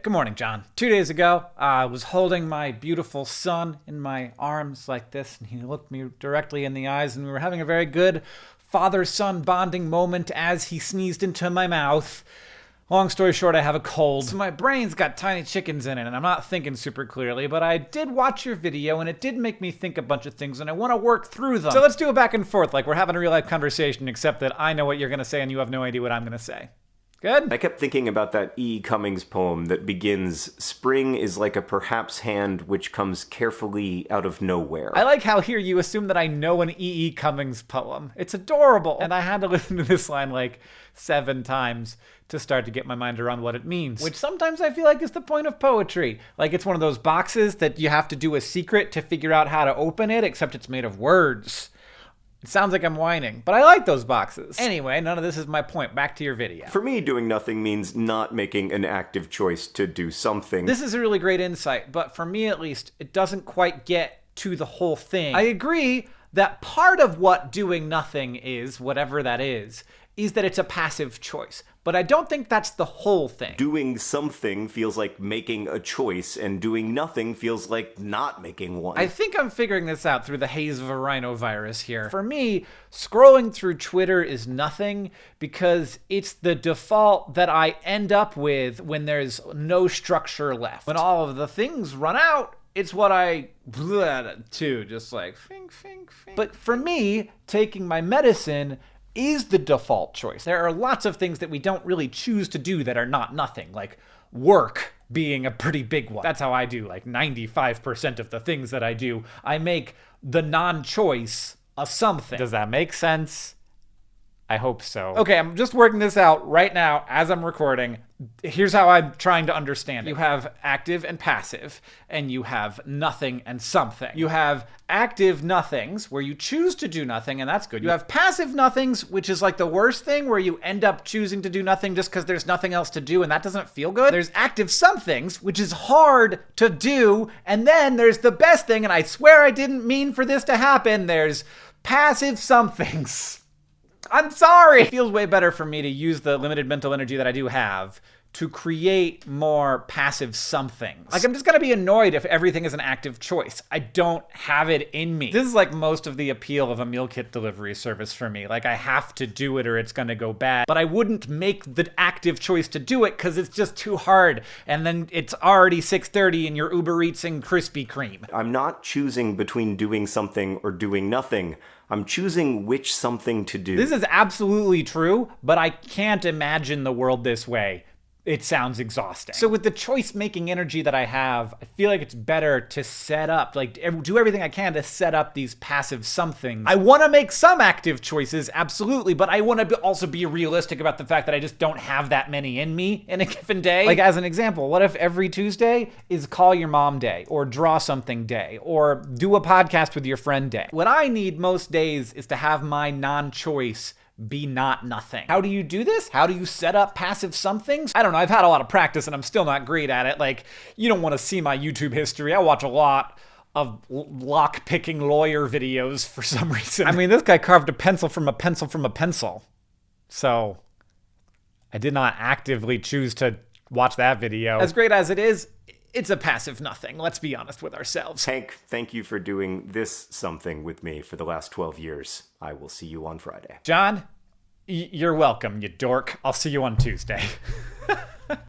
Good morning, John. 2 days ago, I was holding my beautiful son in my arms like this, and he looked me directly in the eyes, and we were having a very good father-son bonding moment as he sneezed into my mouth. Long story short, I have a cold. So my brain's got tiny chickens in it, and I'm not thinking super clearly, but I did watch your video, and it did make me think a bunch of things, and I want to work through them. So let's do a back and forth, like we're having a real-life conversation, except that I know what you're going to say, and you have no idea what I'm going to say. Good? I kept thinking about that E. Cummings poem that begins, "Spring is like a perhaps hand which comes carefully out of nowhere." I like how here you assume that I know an E. Cummings poem. It's adorable. And I had to listen to this line like 7 times to start to get my mind around what it means. Which sometimes I feel like is the point of poetry. Like it's one of those boxes that you have to do a secret to figure out how to open it, except it's made of words. It sounds like I'm whining, but I like those boxes. Anyway, none of this is my point. Back to your video. For me, doing nothing means not making an active choice to do something. This is a really great insight, but for me at least, it doesn't quite get to the whole thing. I agree that part of what doing nothing is, whatever that is that it's a passive choice. But I don't think that's the whole thing. Doing something feels like making a choice, and doing nothing feels like not making one. I think I'm figuring this out through the haze of a rhinovirus here. For me, scrolling through Twitter is nothing because it's the default that I end up with when there's no structure left. When all of the things run out, it's what I too, just like fink, fink, fink. But for me, taking my medicine is the default choice. There are lots of things that we don't really choose to do that are not nothing, like work being a pretty big one. That's how I do like 95% of the things that I do. I make the non-choice a something. Does that make sense? I hope so. Okay, I'm just working this out right now as I'm recording. Here's how I'm trying to understand it. You have active and passive, and you have nothing and something. You have active nothings, where you choose to do nothing, and that's good. You have passive nothings, which is like the worst thing, where you end up choosing to do nothing just because there's nothing else to do, and that doesn't feel good. There's active somethings, which is hard to do, and then there's the best thing, and I swear I didn't mean for this to happen, there's passive somethings. I'm sorry! It feels way better for me to use the limited mental energy that I do have to create more passive somethings. Like, I'm just gonna be annoyed if everything is an active choice. I don't have it in me. This is like most of the appeal of a meal kit delivery service for me. Like, I have to do it or it's gonna go bad. But I wouldn't make the active choice to do it because it's just too hard. And then it's already 6:30 and you're Uber Eatsing Krispy Kreme. I'm not choosing between doing something or doing nothing. I'm choosing which something to do. This is absolutely true, but I can't imagine the world this way. It sounds exhausting. So with the choice-making energy that I have, I feel like it's better to set up, like do everything I can to set up these passive somethings. I want to make some active choices, absolutely, but I want to also be realistic about the fact that I just don't have that many in me in a given day. Like as an example, what if every Tuesday is call your mom day, or draw something day, or do a podcast with your friend day? What I need most days is to have my non-choice be not nothing. How do you do this? How do you set up passive somethings? I don't know. I've had a lot of practice and I'm still not great at it. Like, you don't want to see my YouTube history. I watch a lot of lock-picking lawyer videos for some reason. I mean, this guy carved a pencil from a pencil from a pencil. So I did not actively choose to watch that video. As great as it is, it's a passive nothing. Let's be honest with ourselves. Hank, thank you for doing this something with me for the last 12 years. I will see you on Friday. John, you're welcome, you dork. I'll see you on Tuesday.